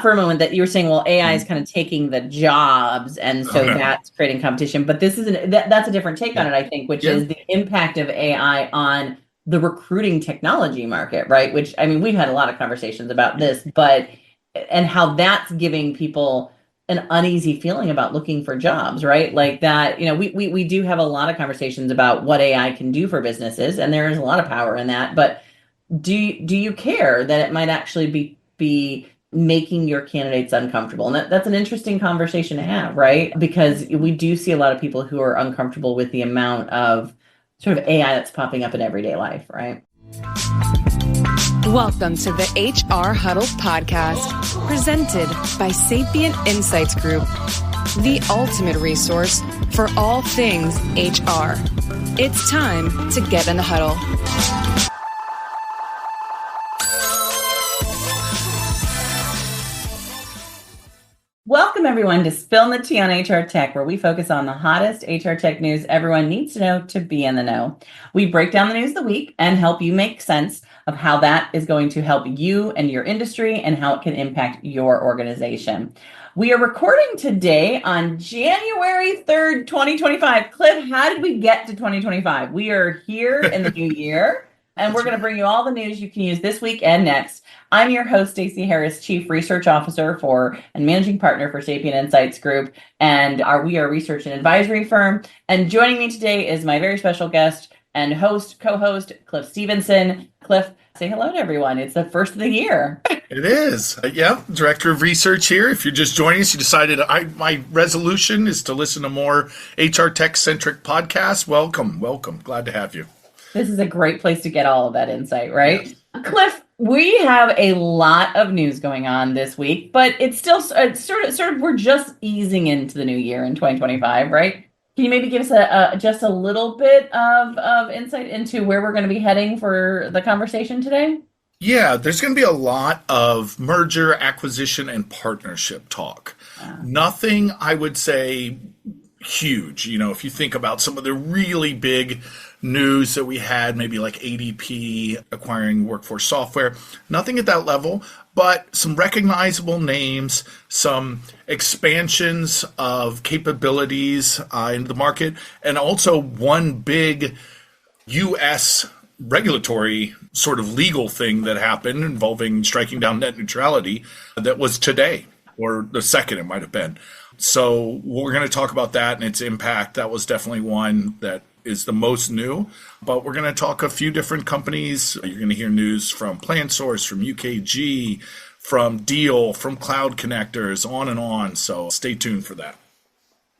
for a moment that you were saying, well, AI is kind of taking the jobs, and so that's creating competition. But this is that's a different take on it, I think, which is the impact of AI on the recruiting technology market, right? Which, I mean, we've had a lot of conversations about this, and how that's giving people an uneasy feeling about looking for jobs, right? Like that, we do have a lot of conversations about what AI can do for businesses, and there is a lot of power in that. But do you care that it might actually be making your candidates uncomfortable? And that's an interesting conversation to have, right? Because we do see a lot of people who are uncomfortable with the amount of sort of AI that's popping up in everyday life, right? Welcome to the HR Huddle podcast, presented by Sapient Insights Group, the ultimate resource for all things HR. It's time to get in the huddle. Welcome, everyone, to Spill the Tea on HR Tech, where we focus on the hottest HR tech news everyone needs to know to be in the know. We break down the news of the week and help you make sense of how that is going to help you and your industry and how it can impact your organization. We are recording today on January 3rd, 2025. Cliff, how did we get to 2025? We are here in the new year, and we're going to bring you all the news you can use this week and next. I'm your host, Stacey Harris, Chief Research Officer and Managing Partner for Sapient Insights Group, and we are a research and advisory firm. And joining me today is my very special guest and co-host, Cliff Stevenson. Cliff, say hello to everyone. It's the first of the year. It is. Director of Research here. If you're just joining us, you decided my resolution is to listen to more HR tech-centric podcasts. Welcome. Glad to have you. This is a great place to get all of that insight, right? Yes. Cliff, we have a lot of news going on this week, but it's still sort of we're just easing into the new year in 2025, right? Can you maybe give us just a little bit of insight into where we're going to be heading for the conversation today? Yeah, there's going to be a lot of merger, acquisition, and partnership talk. Nothing, I would say, huge. If you think about some of the really big news that we had, maybe like ADP acquiring Workforce Software, nothing at that level, but some recognizable names, some expansions of capabilities into the market, and also one big U.S. regulatory sort of legal thing that happened involving striking down net neutrality that was today, or the second it might have been. So we're going to talk about that and its impact. That was definitely one that is the most new, but we're going to talk a few different companies. You're going to hear news from PlanSource, from UKG, from Deel, from Cloud Connectors, on and on. So stay tuned for that.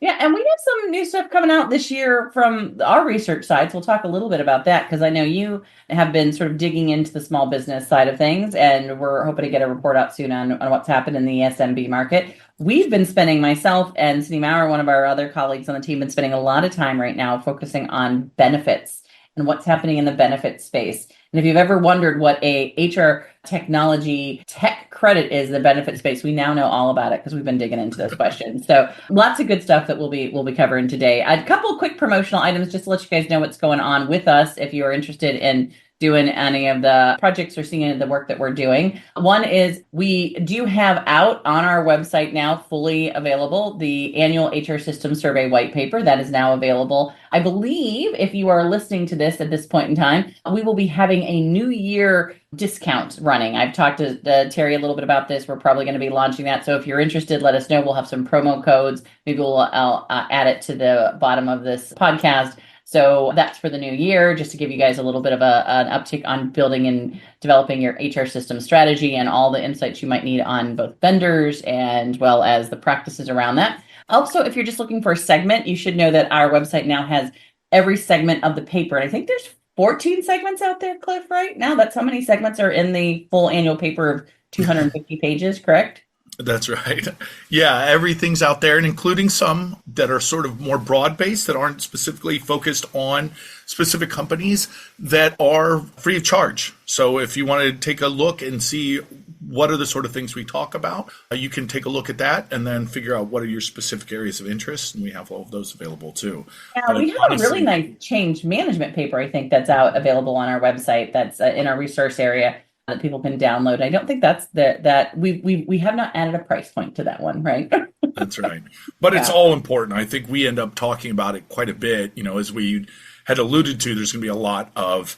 Yeah, and we have some new stuff coming out this year from our research side. So we'll talk a little bit about that, because I know you have been sort of digging into the small business side of things, and we're hoping to get a report out soon on what's happened in the SMB market. We've been spending, myself and Cindy Maurer, one of our other colleagues on the team, been spending a lot of time right now focusing on benefits and what's happening in the benefits space. And if you've ever wondered what a HR technology tech credit is in the benefit space, we now know all about it because we've been digging into those questions. So lots of good stuff that we'll be covering today. A couple of quick promotional items just to let you guys know what's going on with us if you're interested in doing any of the projects or seeing any of the work that we're doing. One is we do have out on our website now, fully available, the annual HR Systems Survey white paper that is now available. I believe if you are listening to this at this point in time, we will be having a new year discount running. I've talked to Terry a little bit about this. We're probably going to be launching that. So if you're interested, let us know. We'll have some promo codes. Maybe I'll add it to the bottom of this podcast. So that's for the new year, just to give you guys a little bit of an uptick on building and developing your HR system strategy and all the insights you might need on both vendors and well as the practices around that. Also, if you're just looking for a segment, you should know that our website now has every segment of the paper. And I think there's 14 segments out there, Cliff, right now. That's how many segments are in the full annual paper of 250 pages, correct? That's right. Yeah, everything's out there, and including some that are sort of more broad-based that aren't specifically focused on specific companies that are free of charge. So if you want to take a look and see what are the sort of things we talk about, you can take a look at that and then figure out what are your specific areas of interest, and we have all of those available too. Yeah, we have a really nice change management paper, I think, that's out available on our website that's in our resource area. that people can download. I don't think that's that we have not added a price point to that one, right? That's right. But it's Yeah. all important. I think we end up talking about it quite a bit. As we had alluded to, there's going to be a lot of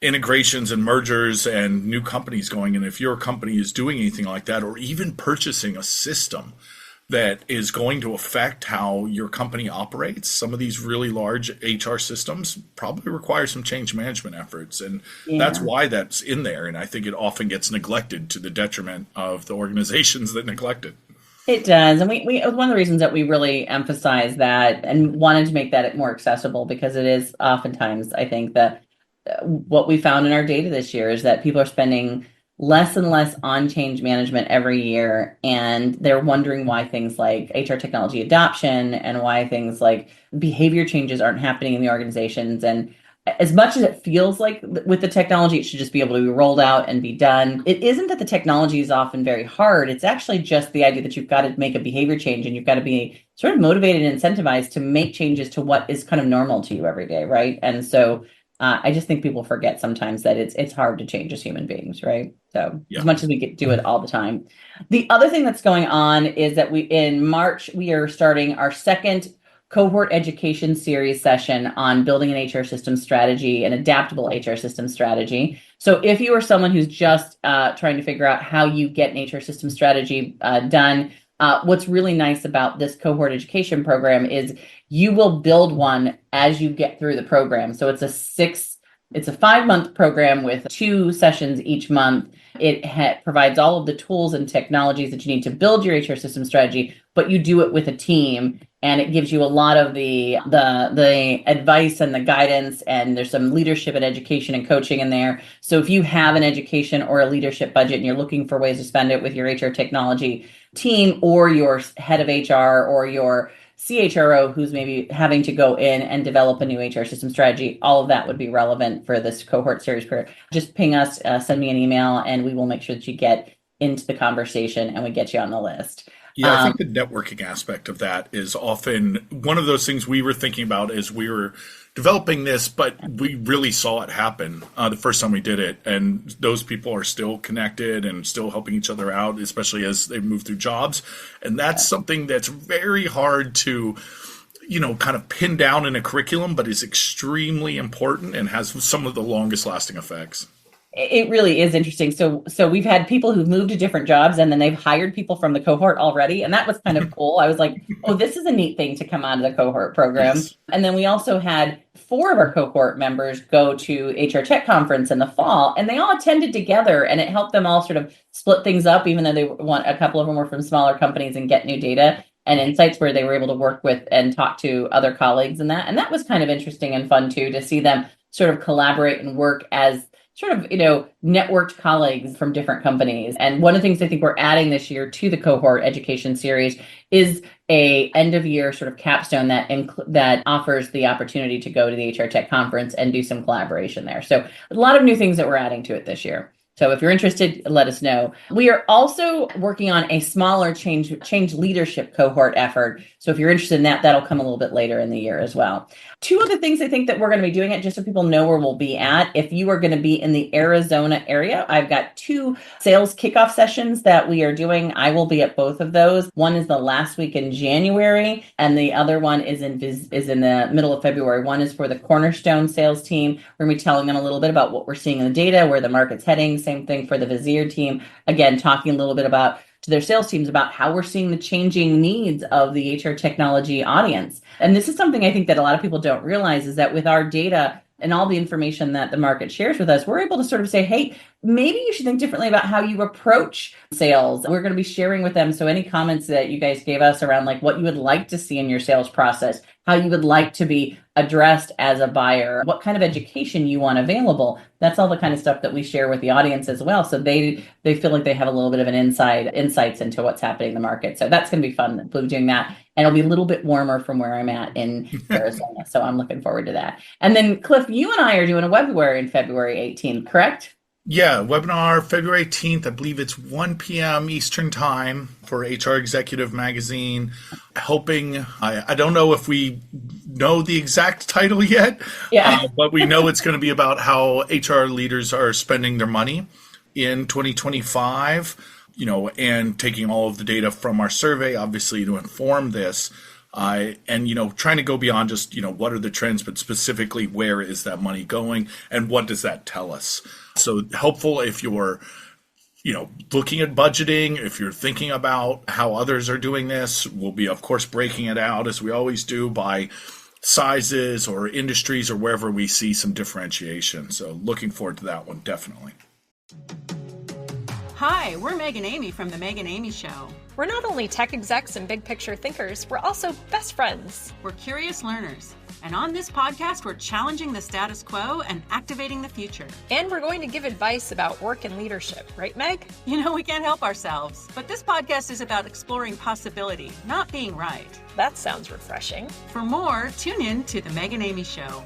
integrations and mergers and new companies going. And if your company is doing anything like that, or even purchasing a system that is going to affect how your company operates, some of these really large HR systems probably require some change management efforts. And that's Yeah. why that's in there. And I think it often gets neglected to the detriment of the organizations that neglect it. It does. And we one of the reasons that we really emphasize that and wanted to make that more accessible, because it is oftentimes, I think, that what we found in our data this year is that people are spending less and less on change management every year. And they're wondering why things like HR technology adoption and why things like behavior changes aren't happening in the organizations. And as much as it feels like with the technology, it should just be able to be rolled out and be done. It isn't that the technology is often very hard. It's actually just the idea that you've got to make a behavior change and you've got to be sort of motivated and incentivized to make changes to what is kind of normal to you every day, right? And so I just think people forget sometimes that it's hard to change as human beings, right? So Yeah. as much as we do it all the time. The other thing that's going on is that in March, we are starting our second cohort education series session on building an HR system strategy, an adaptable HR system strategy. So if you are someone who's just trying to figure out how you get an HR system strategy done, what's really nice about this cohort education program is you will build one as you get through the program. So it's a 5-month program with 2 sessions each month. It provides all of the tools and technologies that you need to build your HR system strategy, but you do it with a team, and it gives you a lot of the advice and the guidance, and there's some leadership and education and coaching in there. So if you have an education or a leadership budget and you're looking for ways to spend it with your HR technology team, or your head of HR, or your CHRO who's maybe having to go in and develop a new HR system strategy, all of that would be relevant for this cohort series period. Just ping us, send me an email, and we will make sure that you get into the conversation and we get you on the list. Yeah, I think the networking aspect of that is often one of those things we were thinking about as we were developing this, but we really saw it happen the first time we did it. And those people are still connected and still helping each other out, especially as they move through jobs. And that's something that's very hard to, kind of pin down in a curriculum, but is extremely important and has some of the longest lasting effects. It really is interesting. So we've had people who've moved to different jobs, and then they've hired people from the cohort already. And that was kind of cool. I was like, oh, this is a neat thing to come out of the cohort program. Yes. And then we also had 4 of our cohort members go to HR Tech Conference in the fall, and they all attended together, and it helped them all sort of split things up, even though a couple of them were from smaller companies, and get new data and insights where they were able to work with and talk to other colleagues and that. And that was kind of interesting and fun too, to see them sort of collaborate and work as sort of, networked colleagues from different companies. And one of the things I think we're adding this year to the cohort education series is a end of year sort of capstone that offers the opportunity to go to the HR Tech Conference and do some collaboration there. So a lot of new things that we're adding to it this year. So if you're interested, let us know. We are also working on a smaller change leadership cohort effort. So if you're interested in that, that'll come a little bit later in the year as well. 2 other things I think that we're going to be doing it, just so people know where we'll be at. If you are going to be in the Arizona area, I've got 2 sales kickoff sessions that we are doing. I will be at both of those. One is the last week in January, and the other one is in the middle of February. One is for the Cornerstone sales team. We're going to be telling them a little bit about what we're seeing in the data, where the market's heading. Same thing for the Vizier team. Again, talking a little bit to their sales teams about how we're seeing the changing needs of the HR technology audience. And this is something I think that a lot of people don't realize, is that with our data and all the information that the market shares with us, we're able to sort of say, hey, maybe you should think differently about how you approach sales. We're going to be sharing with them. So any comments that you guys gave us around like what you would like to see in your sales process, how you would like to be addressed as a buyer, what kind of education you want available, that's all the kind of stuff that we share with the audience as well. So they feel like they have a little bit of an insights into what's happening in the market. So that's going to be fun doing that. And it'll be a little bit warmer from where I'm at in Arizona. So I'm looking forward to that. And then Cliff, you and I are doing a webinar in February 18th, correct? Yeah, webinar February 18th. I believe it's 1 p.m. Eastern time for HR Executive Magazine. Hoping, I don't know if we know the exact title yet, Yeah. but we know it's going to be about how HR leaders are spending their money. in 2025, and taking all of the data from our survey, obviously, to inform this. And trying to go beyond just, what are the trends, but specifically where is that money going and what does that tell us? So helpful if you're, looking at budgeting, if you're thinking about how others are doing this. We'll be, of course, breaking it out as we always do by sizes or industries or wherever we see some differentiation. So looking forward to that one, definitely. Hi, we're Meg and Amy from The Meg and Amy Show. We're not only tech execs and big picture thinkers, we're also best friends. We're curious learners. And on this podcast, we're challenging the status quo and activating the future. And we're going to give advice about work and leadership, right, Meg? We can't help ourselves. But this podcast is about exploring possibility, not being right. That sounds refreshing. For more, tune in to The Meg and Amy Show.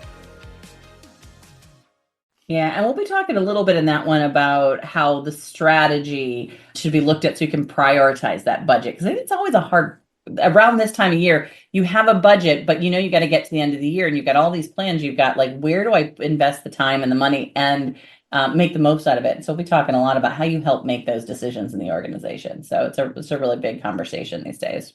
Yeah, and we'll be talking a little bit in that one about how the strategy should be looked at so you can prioritize that budget. Because I think it's always around this time of year, you have a budget, but you got to get to the end of the year and you've got all these plans. You've got where do I invest the time and the money and make the most out of it? And so we'll be talking a lot about how you help make those decisions in the organization. So it's a really big conversation these days.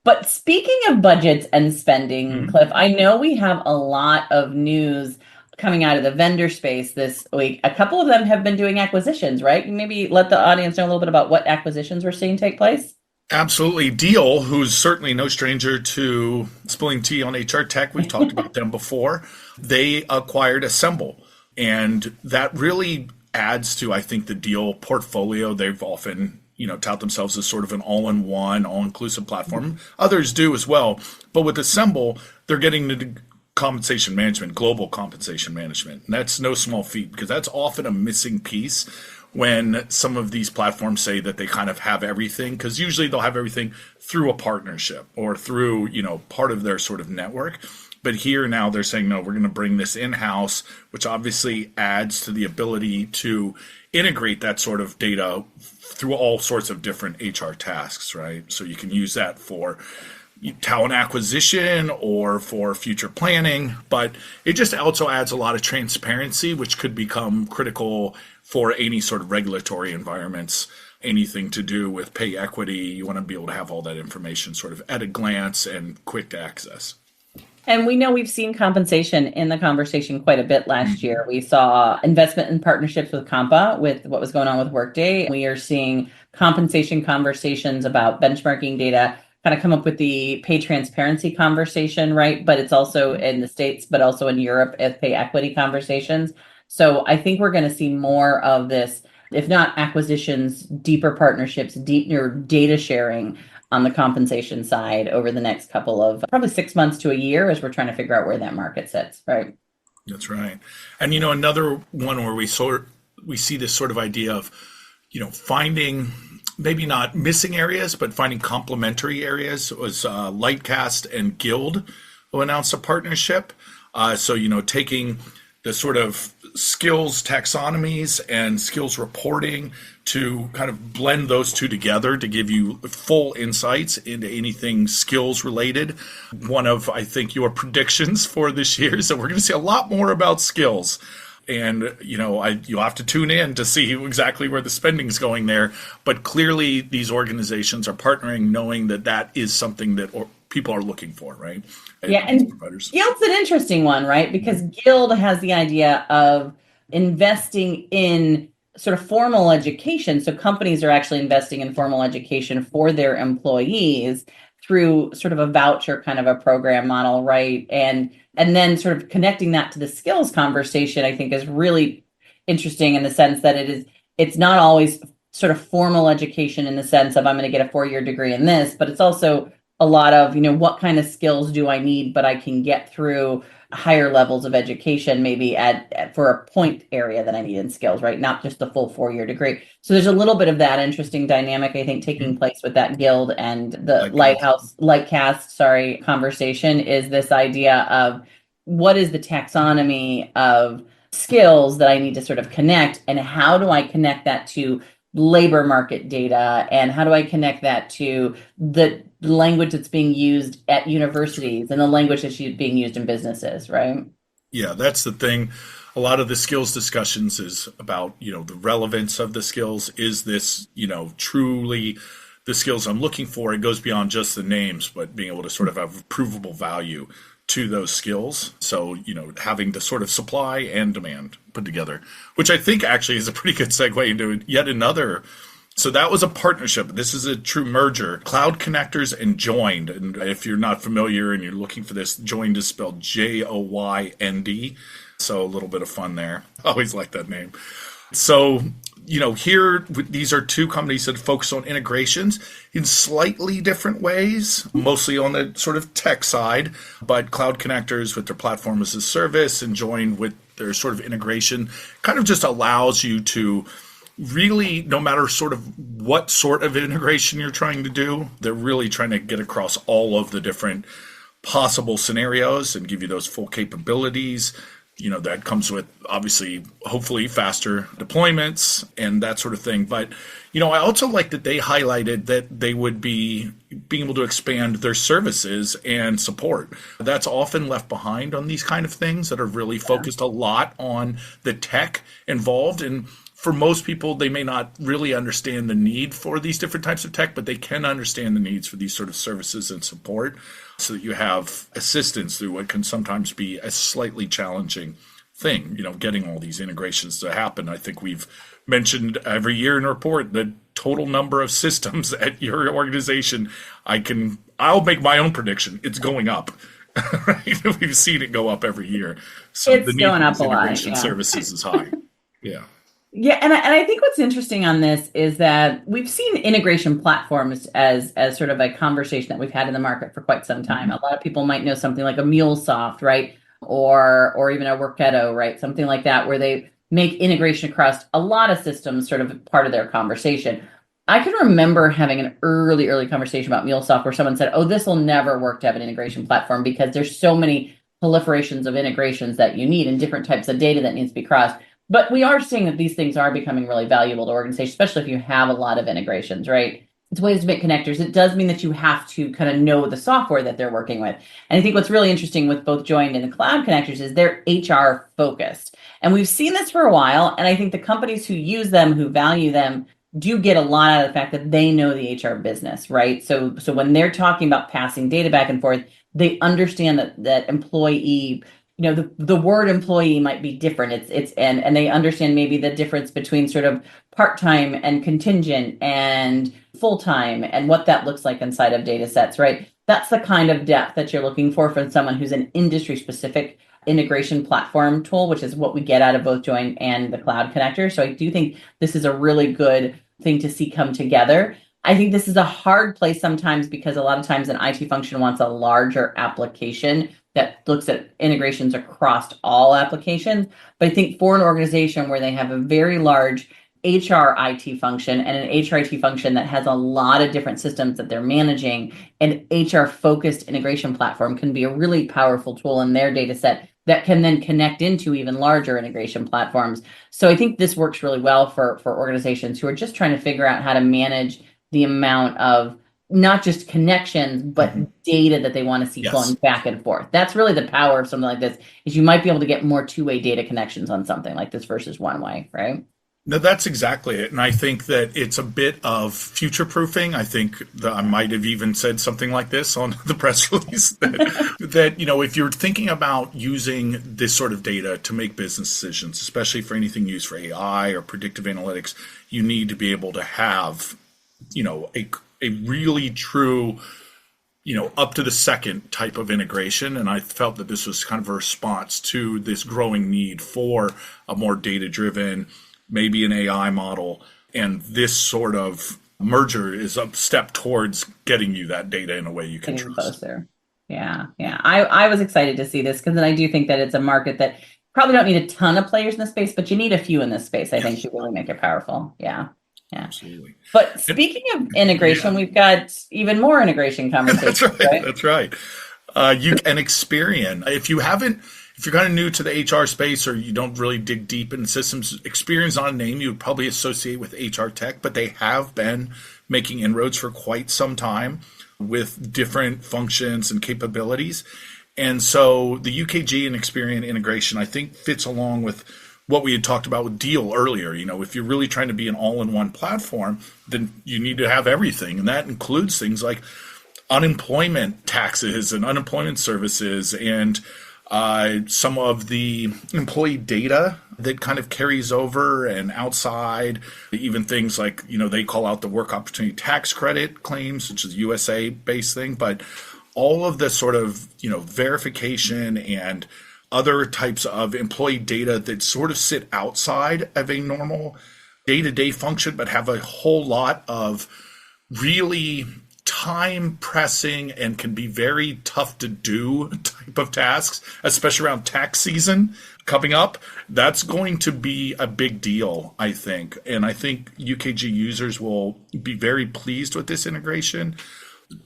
But speaking of budgets and spending, Cliff, I know we have a lot of news coming out of the vendor space this week. A couple of them have been doing acquisitions, right? Maybe let the audience know a little bit about what acquisitions we're seeing take place. Absolutely. Deel, who's certainly no stranger to spilling tea on HR tech. We've talked about them before. They acquired Assemble. And that really adds to, I think, the Deel portfolio. They've often, tout themselves as sort of an all-in-one, all-inclusive platform. Others do as well. But with Assemble, they're getting the compensation management, global compensation management. And that's no small feat because that's often a missing piece when some of these platforms say that they kind of have everything, because usually they'll have everything through a partnership or through, part of their sort of network. But here now they're saying, no, we're going to bring this in-house, which obviously adds to the ability to integrate that sort of data through all sorts of different HR tasks, right? So you can use that for talent acquisition or for future planning, but it just also adds a lot of transparency, which could become critical for any sort of regulatory environments. Anything to do with pay equity, you want to be able to have all that information sort of at a glance and quick to access. And we know we've seen compensation in the conversation quite a bit last year. We saw investment in partnerships with Compa with what was going on with Workday. We are seeing compensation conversations about benchmarking data kind of come up with the pay transparency conversation, right? But it's also in the States, but also in Europe as pay equity conversations. So I think we're going to see more of this, if not acquisitions, deeper partnerships, deeper data sharing on the compensation side over the next couple of probably 6 months to a year as we're trying to figure out where that market sits, right? That's right. And, another one where we see this sort of idea of, finding maybe not missing areas, but finding complementary areas was Lightcast and Guild who announced a partnership. So, taking the sort of skills taxonomies and skills reporting to kind of blend those two together to give you full insights into anything skills related. One of, I think, your predictions for this year is that we're going to see a lot more about skills. And, you'll have to tune in to see exactly where the spending is going there. But clearly, these organizations are partnering, knowing that that is something that people are looking for, right? Yeah, and Guild's an interesting one, right? Because Guild has the idea of investing in sort of formal education. So companies are actually investing in formal education for their employees through sort of a voucher kind of a program model, right? And then sort of connecting that to the skills conversation, I think is really interesting in the sense that it's not always sort of formal education in the sense of I'm going to get a 4-year degree in this, but it's also a lot of, what kind of skills do I need, but I can get through higher levels of education, maybe for a point area that I need in skills, right? Not just the full 4-year degree. So there's a little bit of that interesting dynamic, I think, taking place with that Guild and the Lightcast conversation is this idea of what is the taxonomy of skills that I need to sort of connect, and how do I connect that to labor market data, and how do I connect that to the language that's being used at universities and the language that's being used in businesses, right? Yeah, that's the thing. a lot of the skills discussions is about, the relevance of the skills. Is this, truly the skills I'm looking for? It goes beyond just the names, but being able to sort of have provable value to those skills. So, having the sort of supply and demand put together, which I think actually is a pretty good segue into yet another. So that was a partnership. This is a true merger. Cloud Connectors and Joynd. And if you're not familiar and you're looking for this, Joynd is spelled Joynd. So a little bit of fun there. I always like that name. So, here, these are two companies that focus on integrations in slightly different ways, mostly on the sort of tech side, but Cloud Connectors with their platform as a service and Joynd with their sort of integration kind of just allows you to really, no matter sort of what sort of integration you're trying to do, they're really trying to get across all of the different possible scenarios and give you those full capabilities. That comes with, obviously, hopefully faster deployments and that sort of thing. But, I also like that they highlighted that they would be being able to expand their services and support. That's often left behind on these kind of things that are really focused a lot on the tech involved. And for most people, they may not really understand the need for these different types of tech, but they can understand the needs for these sort of services and support so that you have assistance through what can sometimes be a slightly challenging thing, getting all these integrations to happen. I think we've mentioned every year in a report the total number of systems at your organization. I'll make my own prediction. It's going up. Right? We've seen it go up every year. So it's the need going for up these a lot. integration services is high. Yeah. Yeah, and I think what's interesting on this is that we've seen integration platforms as sort of a conversation that we've had in the market for quite some time. A lot of people might know something like a MuleSoft, right? Or even a Worketo, right? Something like that, where they make integration across a lot of systems sort of part of their conversation. I can remember having an early conversation about MuleSoft where someone said, oh, this will never work to have an integration platform because there's so many proliferations of integrations that you need and different types of data that needs to be crossed. But we are seeing that these things are becoming really valuable to organizations, especially if you have a lot of integrations, right? It's ways to make connectors. It does mean that you have to kind of know the software that they're working with. And I think what's really interesting with both Joynd and the Cloud Connectors is they're HR focused. And we've seen this for a while. And I think the companies who use them, who value them, do get a lot out of the fact that they know the HR business, right? So when they're talking about passing data back and forth, they understand that employee, the word employee might be different. And they understand maybe the difference between sort of part-time and contingent and full-time and what that looks like inside of data sets, right? That's the kind of depth that you're looking for from someone who's an industry-specific integration platform tool, which is what we get out of both Joynd and the Cloud Connector. So I do think this is a really good thing to see come together. I think this is a hard place sometimes because a lot of times an IT function wants a larger application that looks at integrations across all applications. But I think for an organization where they have a very large HR IT function and an HR IT function that has a lot of different systems that they're managing, an HR focused integration platform can be a really powerful tool in their data set that can then connect into even larger integration platforms. So I think this works really well for organizations who are just trying to figure out how to manage the amount of not just connections, but data that they want to see flowing back and forth. That's really the power of something like this, is you might be able to get more two-way data connections on something like this versus one-way, right? No, that's exactly it. And I think that it's a bit of future-proofing. I think that I might have even said something like this on the press release that, if you're thinking about using this sort of data to make business decisions, especially for anything used for AI or predictive analytics, you need to be able to have, a really true, up to the second type of integration. And I felt that this was kind of a response to this growing need for a more data-driven, maybe an AI model. And this sort of merger is a step towards getting you that data in a way you can trust. Closer. Yeah. I was excited to see this because then I do think that it's a market that probably don't need a ton of players in the space, but you need a few in this space, I think, to really make it powerful. Yeah. Absolutely. But speaking of integration, we've got even more integration conversations. That's right. Experian. If you're kind of new to the HR space or you don't really dig deep into systems, Experian's not a name you would probably associate with HR tech, but they have been making inroads for quite some time with different functions and capabilities. And so the UKG and Experian integration, I think, fits along with what we had talked about with Deel earlier. If you're really trying to be an all-in-one platform, then you need to have everything. And that includes things like unemployment taxes and unemployment services and some of the employee data that kind of carries over and outside, even things like, they call out the work opportunity tax credit claims, which is a USA-based thing, but all of the sort of, verification and other types of employee data that sort of sit outside of a normal day-to-day function, but have a whole lot of really time pressing and can be very tough to do type of tasks, especially around tax season coming up. That's going to be a big deal, I think. And I think UKG users will be very pleased with this integration,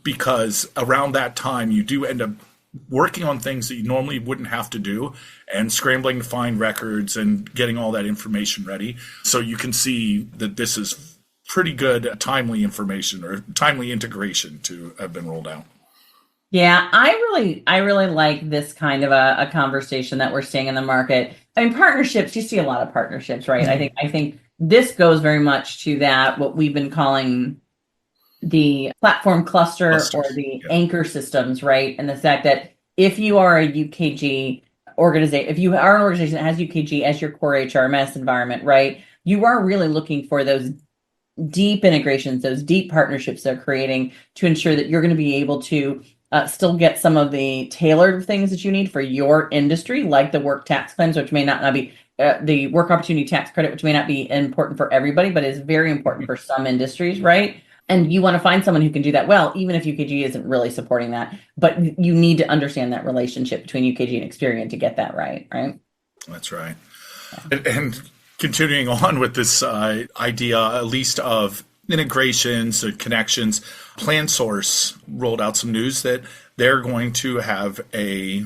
because around that time you do end up working on things that you normally wouldn't have to do and scrambling to find records and getting all that information ready. So you can see that this is pretty good timely information or timely integration to have been rolled out. Yeah, I really like this kind of a conversation that we're seeing in the market. I mean, partnerships, you see a lot of partnerships, right? Mm-hmm. I think this goes very much to that, what we've been calling the platform cluster or the anchor systems, right? And the fact that if you are a UKG organization, if you are an organization that has UKG as your core HRMS environment, right, you are really looking for those deep integrations, those deep partnerships they're creating to ensure that you're going to be able to still get some of the tailored things that you need for your industry, like the work tax claims, which may not be the work opportunity tax credit, which may not be important for everybody, but is very important for some industries, right? And you want to find someone who can do that well, even if UKG isn't really supporting that. But you need to understand that relationship between UKG and Experian to get that right? That's right. And continuing on with this idea, at least of integrations and connections, PlanSource rolled out some news that they're going to have a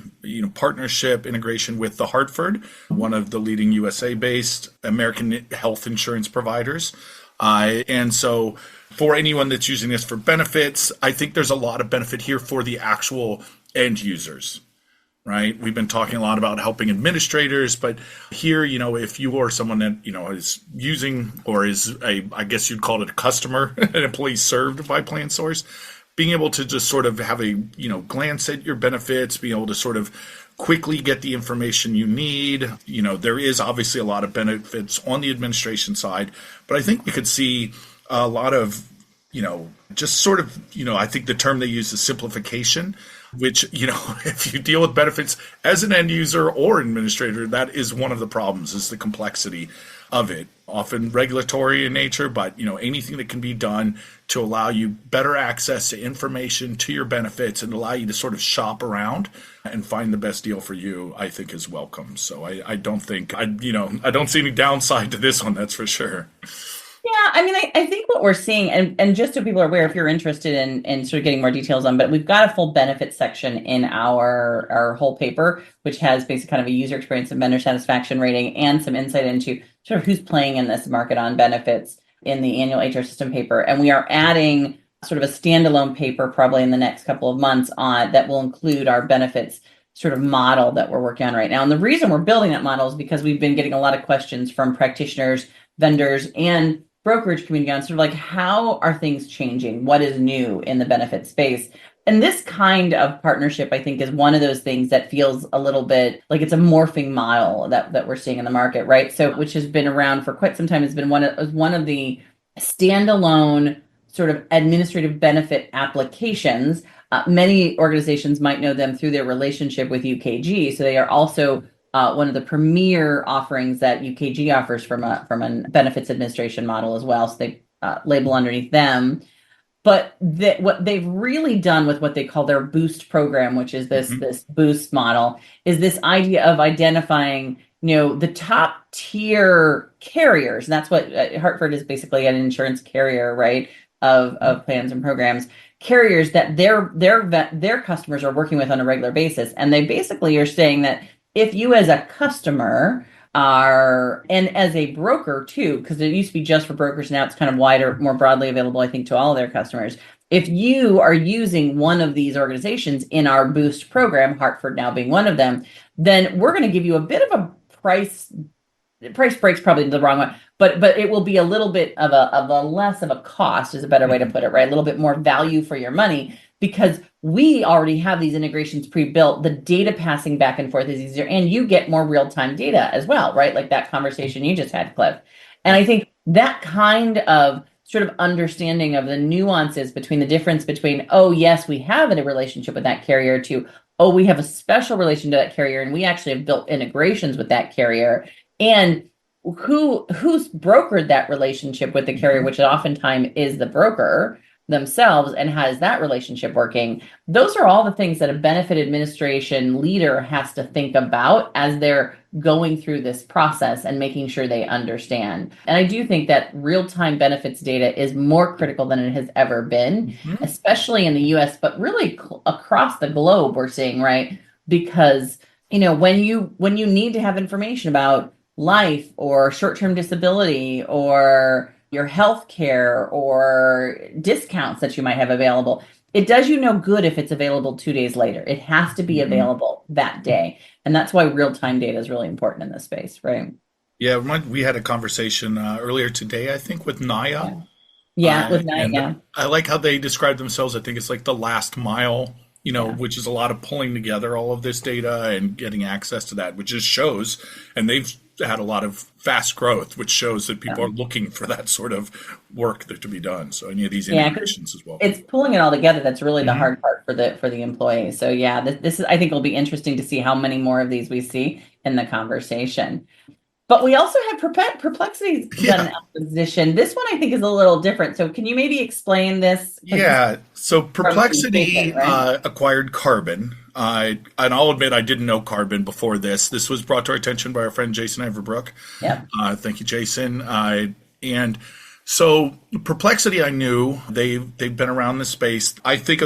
partnership integration with the Hartford, one of the leading USA-based American health insurance providers. And so for anyone that's using this for benefits, I think there's a lot of benefit here for the actual end users. Right. We've been talking a lot about helping administrators, but here, if you are someone that, is using or is I guess you'd call it a customer, an employee served by PlanSource, being able to just sort of have a, glance at your benefits, being able to sort of quickly get the information you need. There is obviously a lot of benefits on the administration side, but I think we could see a lot of, just sort of, I think the term they use is simplification, which, if you deal with benefits as an end user or administrator, that is one of the problems, is the complexity of it, often regulatory in nature, but, anything that can be done to allow you better access to information, to your benefits, and allow you to sort of shop around and find the best deal for you, I think is welcome. So I don't think, I don't see any downside to this one, that's for sure. Yeah, I mean, I think what we're seeing, and just so people are aware, if you're interested in sort of getting more details on, but we've got a full benefits section in our whole paper, which has basically kind of a user experience and vendor satisfaction rating and some insight into sort of who's playing in this market on benefits in the annual HR system paper. And we are adding sort of a standalone paper probably in the next couple of months on that will include our benefits sort of model that we're working on right now. And the reason we're building that model is because we've been getting a lot of questions from practitioners, vendors, and brokerage community on sort of like, how are things changing? What is new in the benefit space? And this kind of partnership, I think, is one of those things that feels a little bit like it's a morphing model that we're seeing in the market, right? So, which has been around for quite some time. It's been one of the standalone sort of administrative benefit applications. Many organizations might know them through their relationship with UKG. So they are also one of the premier offerings that UKG offers from a benefits administration model as well. So they label underneath them. But what they've really done with what they call their Boost program, which is this Boost model, is this idea of identifying, the top tier carriers. And that's what Hartford is basically, an insurance carrier, right, of plans and programs. Carriers that their customers are working with on a regular basis. And they basically are saying that if you as a customer are, and as a broker too, because it used to be just for brokers, now it's kind of wider, more broadly available, I think, to all of their customers. if you are using one of these organizations in our Boost program, Hartford now being one of them, then we're going to give you a bit of a price break's probably the wrong one, but it will be a little bit of a less of a cost is a better way to put it, right? A little bit more value for your money because we already have these integrations pre-built. The data passing back and forth is easier, and you get more real-time data as well, right? Like that conversation you just had, Cliff. And I think that kind of sort of understanding of the nuances between the difference between, oh, yes, we have a relationship with that carrier, to, oh, we have a special relation to that carrier, and we actually have built integrations with that carrier. And who's brokered that relationship with the carrier, which oftentimes is the broker themselves, and has that relationship working. Those are all the things that a benefit administration leader has to think about as they're going through this process and making sure they understand. And I do think that real-time benefits data is more critical than it has ever been, especially in the US, but really across the globe we're seeing, right? Because, when you need to have information about life or short-term disability or your health care or discounts that you might have available, it does you no good if it's available 2 days later. It has to be available that day. And that's why real-time data is really important in this space, right? Yeah, we had a conversation earlier today, I think, with Naya. Yeah, with Naya, yeah. I like how they describe themselves. I think it's like the last mile, which is a lot of pulling together all of this data and getting access to that, which just shows, and they've had a lot of fast growth, which shows that people are looking for that sort of work to be done. So any of these integrations as well. It's pulling it all together that's really the hard part for the employee. So yeah, this is, I think, will be interesting to see how many more of these we see in the conversation. But we also have Perplexity's done an acquisition. This one I think is a little different. So can you maybe explain this? Yeah. So Perplexity acquired Carbon. And I'll admit I didn't know Carbon before this. This was brought to our attention by our friend Jason Everbrook. Yeah. Thank you, Jason. And so Perplexity, I knew they've been around the space. I think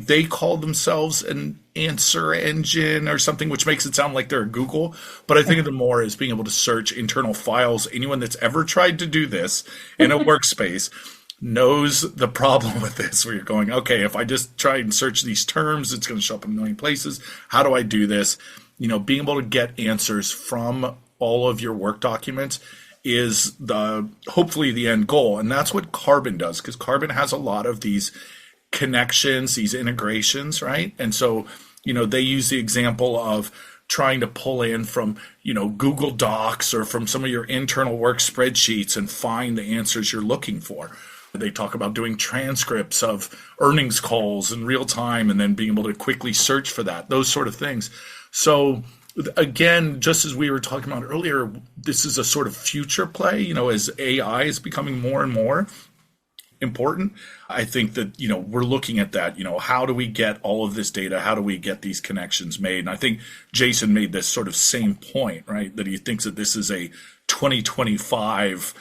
they call themselves an answer engine or something, which makes it sound like they're a Google. But I think of them more as being able to search internal files. Anyone that's ever tried to do this in a workspace knows the problem with this, where you're going, okay, if I just try and search these terms, it's going to show up in a million places. How do I do this? Being able to get answers from all of your work documents is hopefully the end goal. And that's what Carbon does, because Carbon has a lot of these connections, these integrations, right? And so, they use the example of trying to pull in from, Google Docs or from some of your internal work spreadsheets and find the answers you're looking for. They talk about doing transcripts of earnings calls in real time and then being able to quickly search for that, those sort of things. So again, just as we were talking about earlier, this is a sort of future play, as AI is becoming more and more important. I think that, we're looking at that, how do we get all of this data? How do we get these connections made? And I think Jason made this sort of same point, right? That he thinks that this is a 2025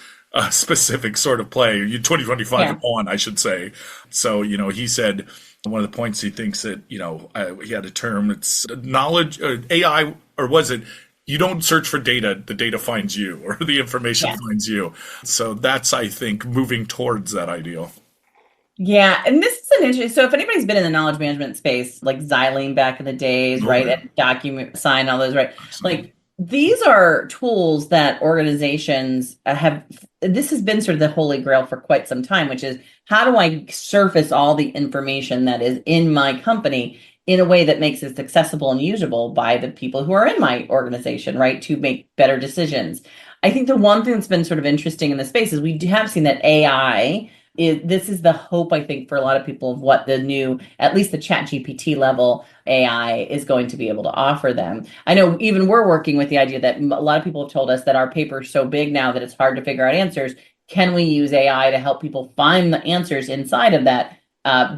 specific sort of play, 2025 on, I should say. So, he said one of the points he thinks that, he had a term, it's knowledge, AI, or was it, you don't search for data, the data finds you, or the information finds you. So that's, I think, moving towards that ideal. Yeah, and this is an interesting. So if anybody's been in the knowledge management space, like Xylene back in the days, right, and Document Sign, all those, right, like these are tools that organizations have. This has been sort of the holy grail for quite some time, which is how do I surface all the information that is in my company in a way that makes it accessible and usable by the people who are in my organization, right, to make better decisions. I think the one thing that's been sort of interesting in the space is we have seen that AI this is the hope, I think, for a lot of people of what the new, at least the ChatGPT level AI is going to be able to offer them. I know even we're working with the idea that a lot of people have told us that our paper is so big now that it's hard to figure out answers. Can we use AI to help people find the answers inside of that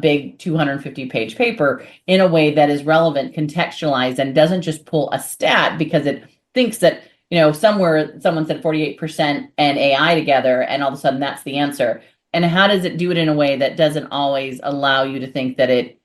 big 250-page paper in a way that is relevant, contextualized, and doesn't just pull a stat because it thinks that, somewhere someone said 48% and AI together, and all of a sudden that's the answer. And how does it do it in a way that doesn't always allow you to think that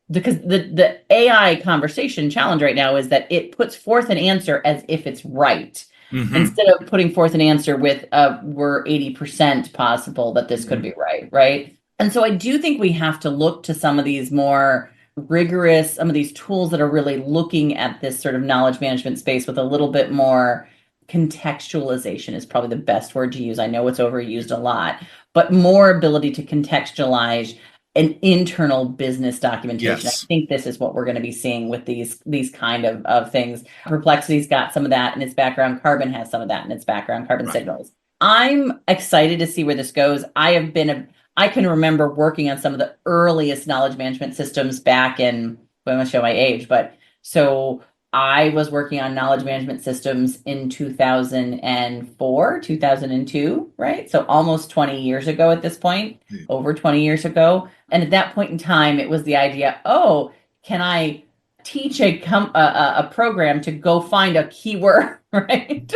because the AI conversation challenge right now is that it puts forth an answer as if it's right. Instead of putting forth an answer with we're 80% possible that this could be right. And And so I do think we have to look to some of these more rigorous, some of these tools that are really looking at this sort of knowledge management space with a little bit more contextualization is probably the best word to use. I know it's overused a lot, but more ability to contextualize an internal business documentation. Yes. I think this is what we're going to be seeing with these kind of things. Perplexity's got some of that in its background. Carbon has some of that in its background, Carbon Signals. I'm excited to see where this goes. I can remember working on some of the earliest knowledge management systems back in, I'm going to show my age, but so I was working on knowledge management systems in 2004, 2002, right? So almost 20 years ago at this point, over 20 years ago. And at that point in time, it was the idea, oh, can I teach a program to go find a keyword, right?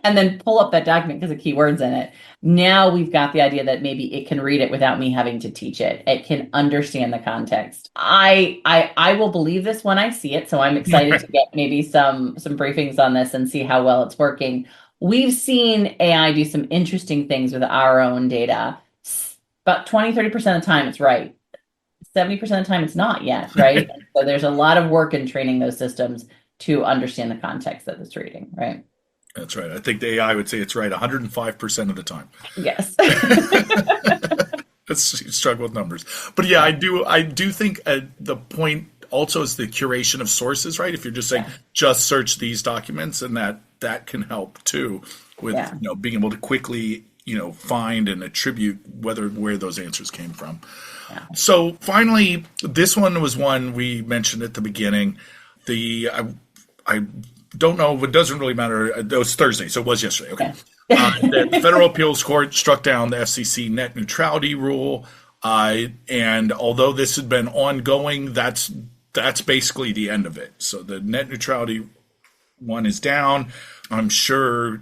And then pull up that document because of keywords in it. Now we've got the idea that maybe it can read it without me having to teach it. It can understand the context. I will believe this when I see it. So I'm excited to get maybe some briefings on this and see how well it's working. We've seen AI do some interesting things with our own data. About 20-30% of the time it's right. 70% of the time it's not yet, right? So there's a lot of work in training those systems to understand the context that it's reading, right? That's right. I think the AI would say it's right 105% of the time. Yes. Let's struggle with numbers. But yeah, I do think the point also is the curation of sources, right? If you're just saying, just search these documents, and that can help too with being able to quickly find and attribute where those answers came from. Yeah. So finally, this one was one we mentioned at the beginning. I don't know, it doesn't really matter. It was Thursday, so it was yesterday. Okay. The Federal Appeals Court struck down the FCC net neutrality rule. And although this had been ongoing, that's basically the end of it. So the net neutrality one is down. I'm sure,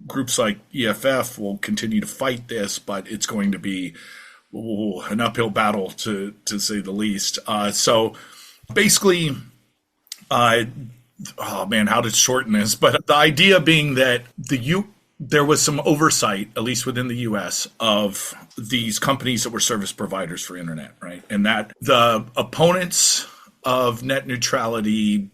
groups like EFF will continue to fight this, but it's going to be an uphill battle to say the least. So basically, oh man, how to shorten this? But the idea being that there was some oversight, at least within the U.S., of these companies that were service providers for internet, right? And that the opponents of net neutrality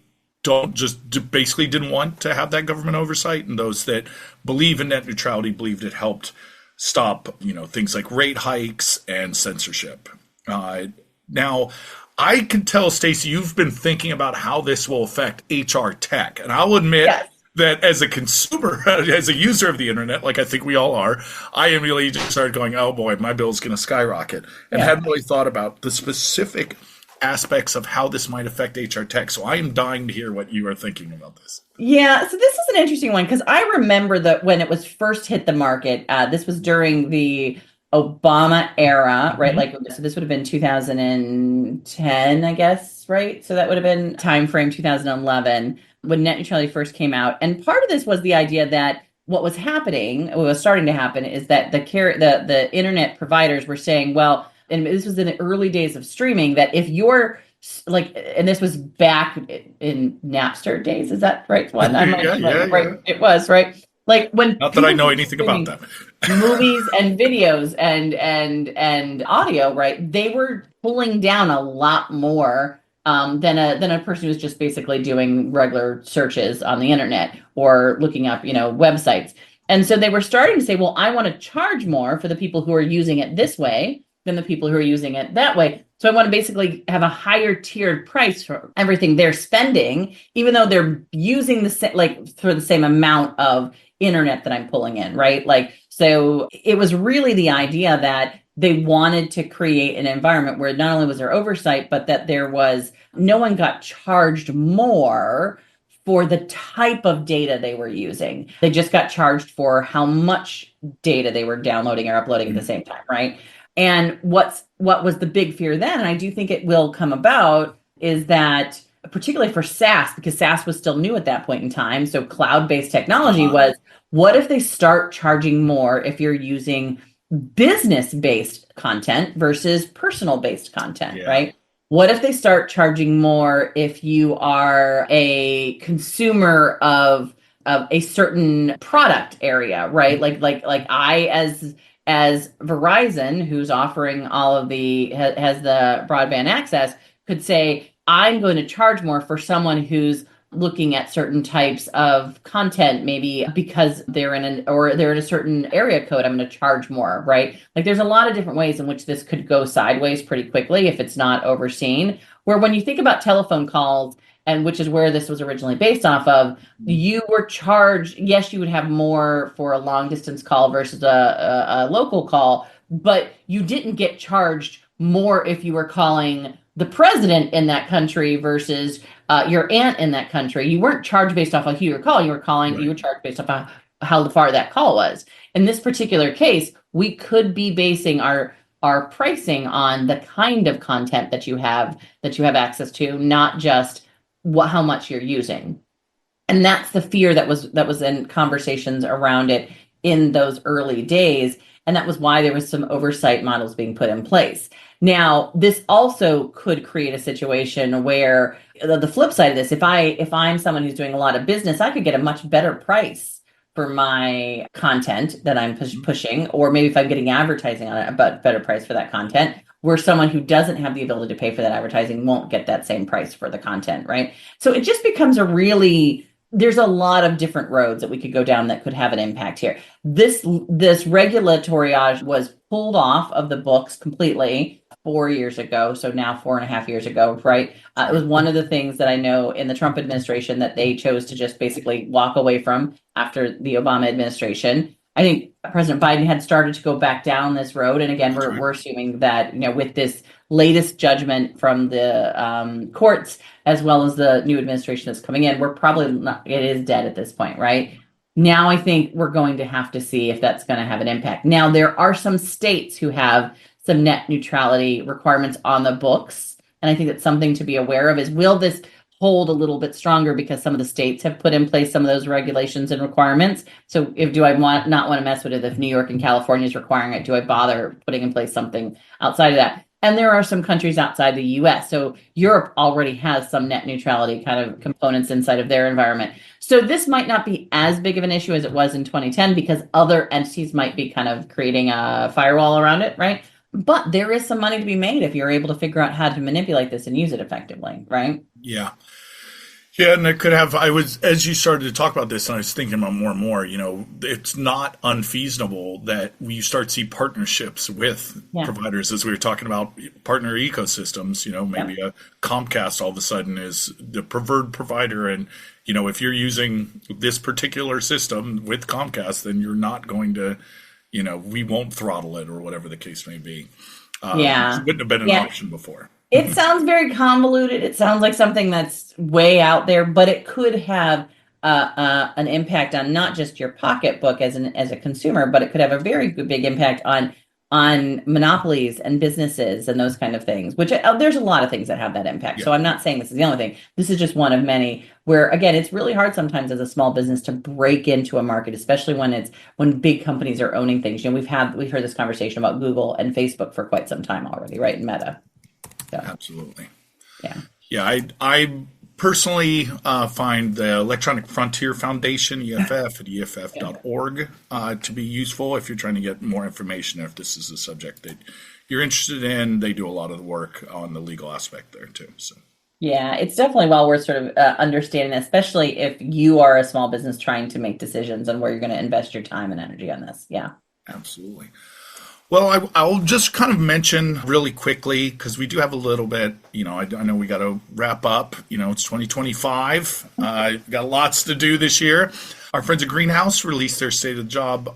basically didn't want to have that government oversight, and those that believe in net neutrality believed it helped stop, things like rate hikes and censorship. Now, I can tell, Stacey, you've been thinking about how this will affect HR tech. And I'll admit that as a consumer, as a user of the internet, like I think we all are, I immediately just started going, oh boy, my bill's going to skyrocket. And hadn't really thought about the specific aspects of how this might affect HR tech. So I am dying to hear what you are thinking about this. Yeah, so this is an interesting one because I remember that when it was first hit the market, this was during the Obama era, right? So this would have been 2010, I guess, right? So that would have been time frame 2011 when net neutrality first came out. And part of this was the idea that what was starting to happen is that the internet providers were saying, well, and this was in the early days of streaming, that if you're and this was back in Napster days, is that right? One, right? It was, right? Like when not that I know anything about that. Movies and videos and audio, right? They were pulling down a lot more than a person who's just basically doing regular searches on the internet or looking up, websites. And so they were starting to say, well, I want to charge more for the people who are using it this way than the people who are using it that way. So I want to basically have a higher tiered price for everything they're spending, even though they're using for the same amount of internet that I'm pulling in, right? So it was really the idea that they wanted to create an environment where not only was there oversight, but that no one got charged more for the type of data they were using. They just got charged for how much data they were downloading or uploading at the same time, right? And what was the big fear then, and I do think it will come about, is that particularly for SaaS, because SaaS was still new at that point in time, so cloud-based technology was, what if they start charging more if you're using business-based content versus personal-based content, right? What if they start charging more if you are a consumer of a certain product area, right? Like I, as as Verizon, who's offering all of has the broadband access, could say, I'm going to charge more for someone who's looking at certain types of content, maybe because they're in a certain area code, I'm going to charge more, right? Like there's a lot of different ways in which this could go sideways pretty quickly if it's not overseen. Where when you think about telephone calls, and which is where this was originally based off of, you were charged, yes, you would have more for a long distance call versus a local call, but you didn't get charged more if you were calling the president in that country versus your aunt in that country. You weren't charged based off of who you were calling. You were calling. Right. You were charged based off of how far that call was. In this particular case, we could be basing our pricing on the kind of content that you have access to, not just how much you're using. And that's the fear that was in conversations around it in those early days. And that was why there was some oversight models being put in place. Now, this also could create a situation where the flip side of this, if I'm someone who's doing a lot of business, I could get a much better price for my content that I'm pushing, or maybe if I'm getting advertising on it, a better price for that content, where someone who doesn't have the ability to pay for that advertising won't get that same price for the content, right? So it just becomes there's a lot of different roads that we could go down that could have an impact here. This regulatory was pulled off of the books completely 4 years ago. So now 4.5 years ago, right? It was one of the things that I know in the Trump administration that they chose to just basically walk away from after the Obama administration. I think President Biden had started to go back down this road. And again, we're assuming that, with this latest judgment from the courts, as well as the new administration that's coming in, we're probably not, it is dead at this point, right? Now, I think we're going to have to see if that's going to have an impact. Now, there are some states who have some net neutrality requirements on the books. And I think that's something to be aware of is, will this hold a little bit stronger because some of the states have put in place some of those regulations and requirements? So do I not want to mess with it if New York and California is requiring it? Do I bother putting in place something outside of that? And there are some countries outside the US. So Europe already has some net neutrality kind of components inside of their environment. So this might not be as big of an issue as it was in 2010 because other entities might be kind of creating a firewall around it, right? But there is some money to be made if you're able to figure out how to manipulate this and use it effectively, right? Yeah. Yeah, and it could have, as you started to talk about this, and I was thinking about more and more, it's not unfeasible that we start to see partnerships with providers, as we were talking about partner ecosystems, maybe a Comcast all of a sudden is the preferred provider. And, if you're using this particular system with Comcast, then you're not going to, we won't throttle it or whatever the case may be. It wouldn't have been an option before. It sounds very convoluted. It sounds like something that's way out there, but it could have an impact on not just your pocketbook as a consumer, but it could have a very big impact on monopolies and businesses and those kind of things, which there's a lot of things that have that impact. Yeah. So I'm not saying this is the only thing. This is just one of many where, again, it's really hard sometimes as a small business to break into a market, especially when big companies are owning things. We've heard this conversation about Google and Facebook for quite some time already, right? And Meta. So, absolutely. Yeah. Yeah. I personally find the Electronic Frontier Foundation, EFF, at EFF.org to be useful if you're trying to get more information. If this is a subject that you're interested in, they do a lot of the work on the legal aspect there too. So. Yeah, it's definitely well worth sort of understanding, especially if you are a small business trying to make decisions on where you're going to invest your time and energy on this. Yeah. Absolutely. Well, I'll just kind of mention really quickly, because we do have a little bit, I know we got to wrap up. It's 2025. Got lots to do this year. Our friends at Greenhouse released their State of Job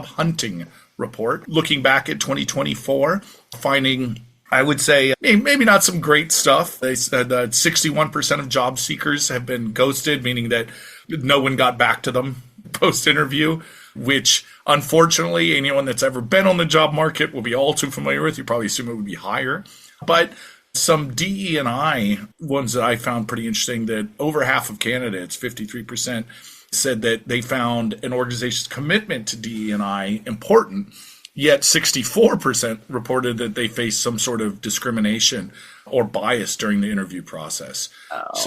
Hunting report, looking back at 2024, finding, I would say, maybe not some great stuff. They said that 61% of job seekers have been ghosted, meaning that no one got back to them post-interview, which unfortunately anyone that's ever been on the job market will be all too familiar with. You probably assume it would be higher. But some DE&I ones that I found pretty interesting, that over half of candidates, 53%, said that they found an organization's commitment to DE&I important, yet 64% reported that they faced some sort of discrimination or bias during the interview process. It's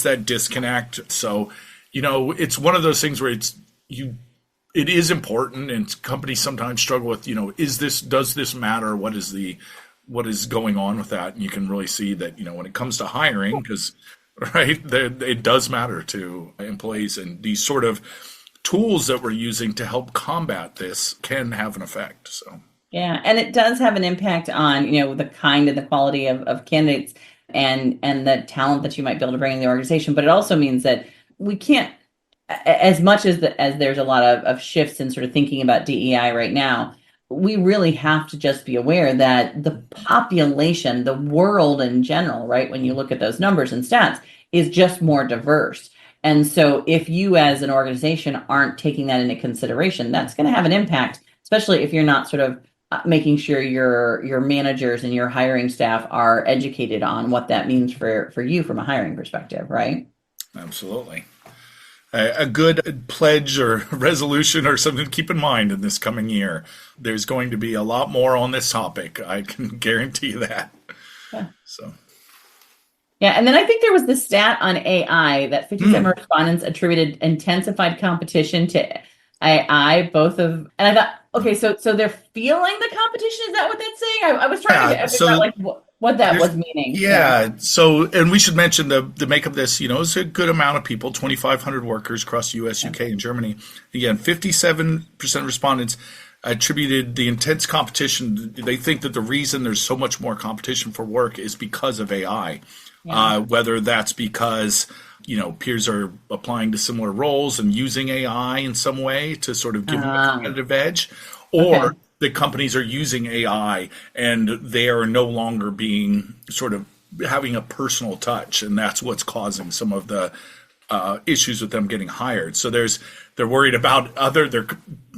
that disconnect. So, it's one of those things where it is important, and companies sometimes struggle with, does this matter? What is going on with that? And you can really see that, when it comes to hiring, because right, it does matter to employees, and these sort of tools that we're using to help combat this can have an effect. So yeah, and it does have an impact on, the kind and the quality of candidates and the talent that you might be able to bring in the organization. But it also means that we can't, as much as there's a lot of shifts in sort of thinking about DEI right now, we really have to just be aware that the population, the world in general, right, when you look at those numbers and stats, is just more diverse. And so if you as an organization aren't taking that into consideration, that's going to have an impact, especially if you're not sort of making sure your managers and your hiring staff are educated on what that means for you from a hiring perspective, right? Absolutely. A good pledge or resolution or something to keep in mind in this coming year. There's going to be a lot more on this topic. I can guarantee that. Yeah. So. Yeah, and then I think there was this stat on AI that 57 respondents attributed intensified competition to AI, and I thought, okay, so they're feeling the competition. Is that what that's saying? I was trying to figure out what that was meaning. Yeah. So, and we should mention the makeup of this, is a good amount of people, 2,500 workers across the U.S., UK, and Germany. Again, 57% of respondents attributed the intense competition. They think that the reason there's so much more competition for work is because of AI. Yeah. Whether that's because, peers are applying to similar roles and using AI in some way to sort of give them a competitive edge, or the companies are using AI and they are no longer being sort of having a personal touch, and that's what's causing some of the issues with them getting hired. So they're worried about their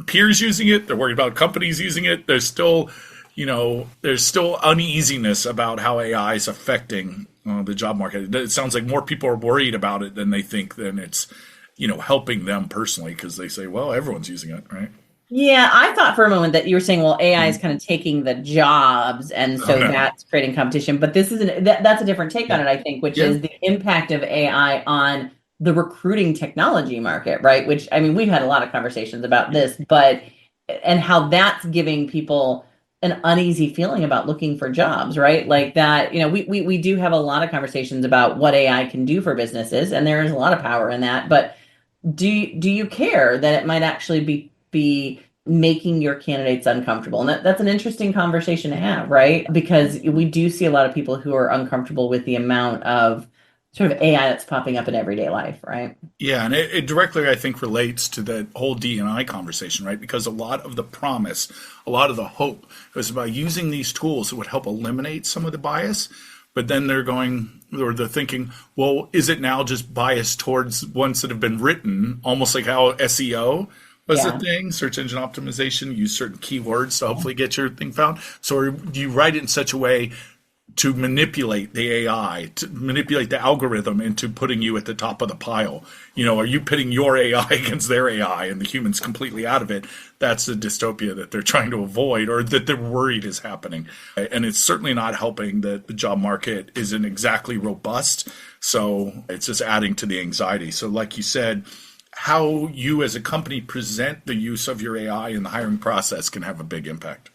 peers using it. They're worried about companies using it. There's still uneasiness about how AI is affecting the job market. It sounds like more people are worried about it than they think than it's, helping them personally, because they say, well, everyone's using it, right? Yeah, I thought for a moment that you were saying, well, AI is kind of taking the jobs, and so that's creating competition. But this isn't. That's a different take on it, I think, which is the impact of AI on the recruiting technology market, right? Which, I mean, we've had a lot of conversations about this, and how that's giving people an uneasy feeling about looking for jobs, right? Like that, we do have a lot of conversations about what AI can do for businesses, and there is a lot of power in that. But do you care that it might actually be making your candidates uncomfortable? And that's an interesting conversation to have, right? Because we do see a lot of people who are uncomfortable with the amount of sort of AI that's popping up in everyday life, right? Yeah, and it directly, I think, relates to that whole D&I conversation, right? Because a lot of the promise, a lot of the hope was about using these tools that would help eliminate some of the bias. But then they're thinking, well, is it now just biased towards ones that have been written, almost like how SEO was the thing, search engine optimization, use certain keywords to hopefully get your thing found. So do you write it in such a way to manipulate the AI, to manipulate the algorithm into putting you at the top of the pile? Are you pitting your AI against their AI and the humans completely out of it? That's the dystopia that they're trying to avoid, or that they're worried is happening. And it's certainly not helping that the job market isn't exactly robust. So it's just adding to the anxiety. So like you said, how you as a company present the use of your AI in the hiring process can have a big impact.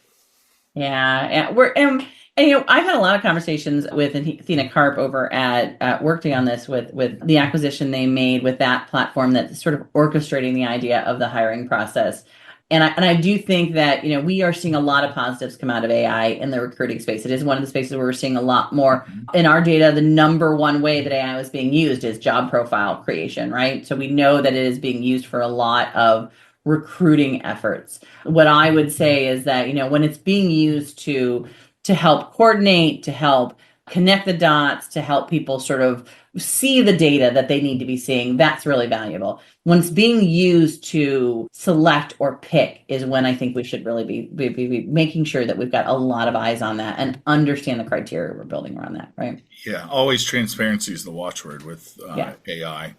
Yeah, I've had a lot of conversations with Athena Karp over at Workday on this, with the acquisition they made with that platform that's sort of orchestrating the idea of the hiring process. And I do think that, we are seeing a lot of positives come out of AI in the recruiting space. It is one of the spaces where we're seeing a lot more. In our data, the number one way that AI is being used is job profile creation, right? So we know that it is being used for a lot of recruiting efforts. What I would say is that, when it's being used to help coordinate, to help connect the dots, to help people sort of see the data that they need to be seeing, that's really valuable. When it's being used to select or pick is when I think we should really be making sure that we've got a lot of eyes on that and understand the criteria we're building around that, right? Yeah, always transparency is the watchword with AI. Yeah.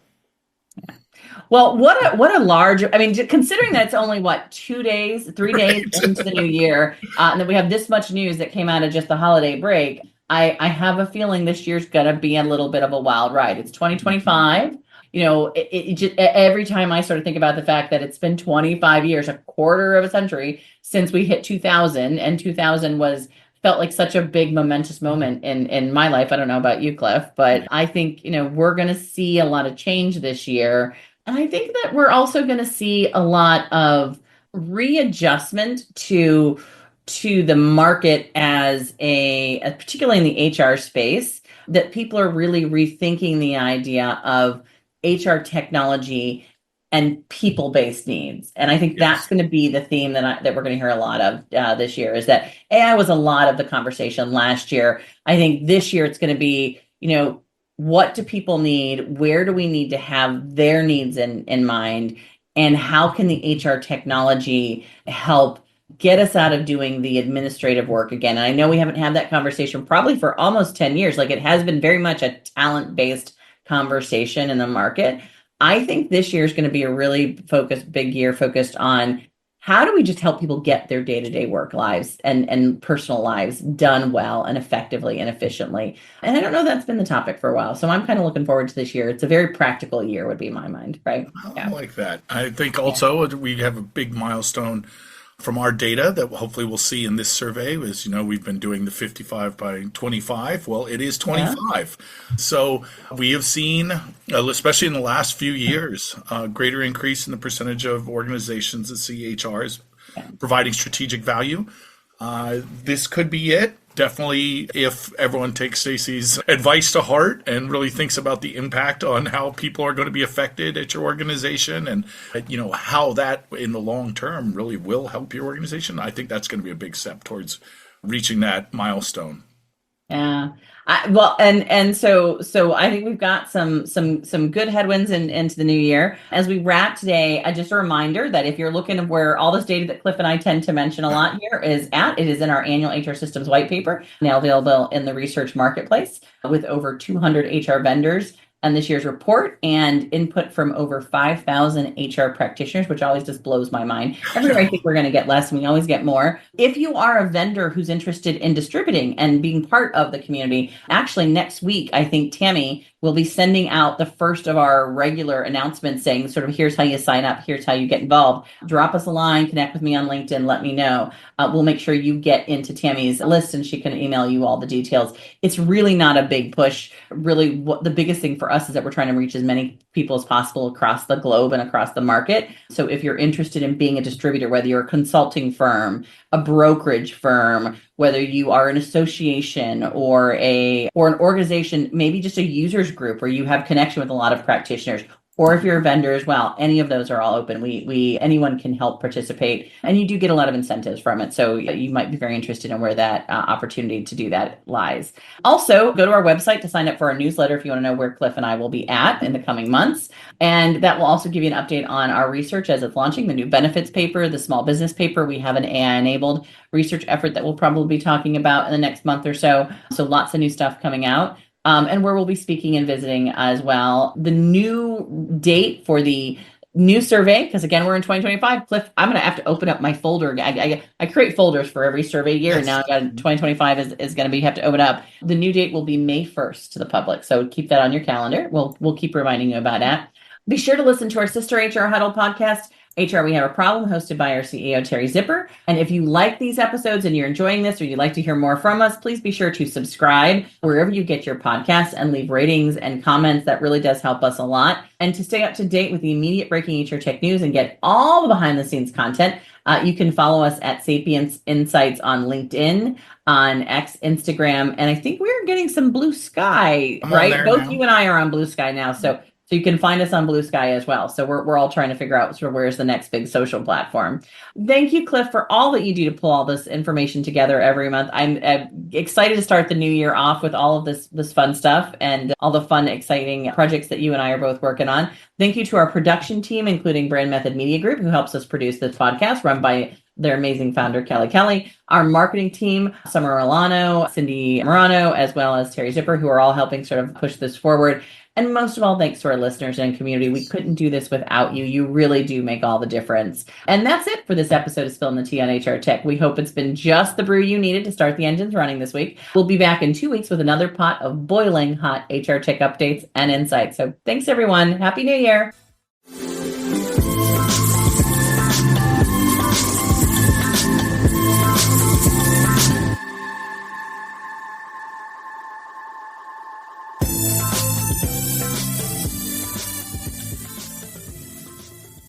Well, what a large, considering that it's only 3 days into the new year, and that we have this much news that came out of just the holiday break, I have a feeling this year's going to be a little bit of a wild ride. It's 2025. it just, every time I sort of think about the fact that it's been 25 years, a quarter of a century since we hit 2000, and 2000 felt like such a big momentous moment in my life. I don't know about you, Cliff, but I think, we're going to see a lot of change this year. And I think that we're also going to see a lot of readjustment to the market as particularly in the HR space, that people are really rethinking the idea of HR technology and people-based needs. And I think that's going to be the theme that we're going to hear a lot of this year, is that AI was a lot of the conversation last year. I think this year it's going to be, what do people need? Where do we need to have their needs in mind? And how can the HR technology help get us out of doing the administrative work again? And I know we haven't had that conversation probably for almost 10 years. Like, it has been very much a talent-based conversation in the market. I think this year is going to be a really big year focused on how do we just help people get their day-to-day work lives and personal lives done well and effectively and efficiently. And I don't know, that's been the topic for a while. So I'm kind of looking forward to this year. It's a very practical year, would be my mind, right? I like that. I think also we have a big milestone from our data that hopefully we'll see in this survey. Is, we've been doing the 55 by 25. Well, it is 25. Yeah. So we have seen, especially in the last few years, a greater increase in the percentage of organizations that see HR as providing strategic value. This could be it. Definitely, if everyone takes Stacey's advice to heart and really thinks about the impact on how people are going to be affected at your organization, and how that in the long term really will help your organization, I think that's going to be a big step towards reaching that milestone. Yeah. So I think we've got some good headwinds into the new year. As we wrap today, just a reminder that if you're looking at where all this data that Cliff and I tend to mention a lot here is at, it is in our annual HR systems white paper, now available in the research marketplace, with over 200 HR vendors and this year's report, and input from over 5,000 HR practitioners, which always just blows my mind. Every year I think we're going to get less, and we always get more. If you are a vendor who's interested in distributing and being part of the community, actually next week, I think Tammy will be sending out the first of our regular announcements saying sort of, here's how you sign up, here's how you get involved. Drop us a line, connect with me on LinkedIn, let me know. We'll make sure you get into Tammy's list and she can email you all the details. It's really not a big push. Really, what the biggest thing for us is that we're trying to reach as many people as possible across the globe and across the market. So if you're interested in being a distributor, whether you're a consulting firm, a brokerage firm, whether you are an association or an organization, maybe just a users group where you have connection with a lot of practitioners, or if you're a vendor as well, any of those are all open. Anyone can help participate, and you do get a lot of incentives from it. So you might be very interested in where that opportunity to do that lies. Also, go to our website to sign up for our newsletter if you want to know where Cliff and I will be at in the coming months. And that will also give you an update on our research as it's launching, the new benefits paper, the small business paper. We have an AI-enabled research effort that we'll probably be talking about in the next month or so. So lots of new stuff coming out. And where we'll be speaking and visiting as well. The new date for the new survey, because again, we're in 2025. Cliff, I'm going to have to open up my folder. I create folders for every survey year. Yes. And now 2025 is going to be, have to open up. The new date will be May 1st to the public. So keep that on your calendar. We'll keep reminding you about that. Be sure to listen to our sister HR Huddle podcast, HR We Have a Problem, hosted by our CEO, Terry Zipper. And if you like these episodes and you're enjoying this, or you'd like to hear more from us, please be sure to subscribe wherever you get your podcasts and leave ratings and comments. That really does help us a lot. And to stay up to date with the immediate breaking HR tech news and get all the behind the scenes content, you can follow us at Sapient Insights on LinkedIn, on X, Instagram, and I think we're getting some Blue Sky, right? Both now. You and I are on Blue Sky now. So you can find us on Blue Sky as well. So we're all trying to figure out sort of where's the next big social platform. Thank you, Cliff, for all that you do to pull all this information together every month. I'm excited to start the new year off with all of this fun stuff and all the fun, exciting projects that you and I are both working on. Thank you to our production team, including Brand Method Media Group, who helps us produce this podcast, run by their amazing founder, Kelly. Our marketing team, Summer Rolano, Cindy Morano, as well as Terry Zipper, who are all helping sort of push this forward. And most of all, thanks to our listeners and community. We couldn't do this without you. You really do make all the difference. And that's it for this episode of Spilling the Tea on HR Tech. We hope it's been just the brew you needed to start the engines running this week. We'll be back in 2 weeks with another pot of boiling hot HR Tech updates and insights. So thanks, everyone. Happy New Year.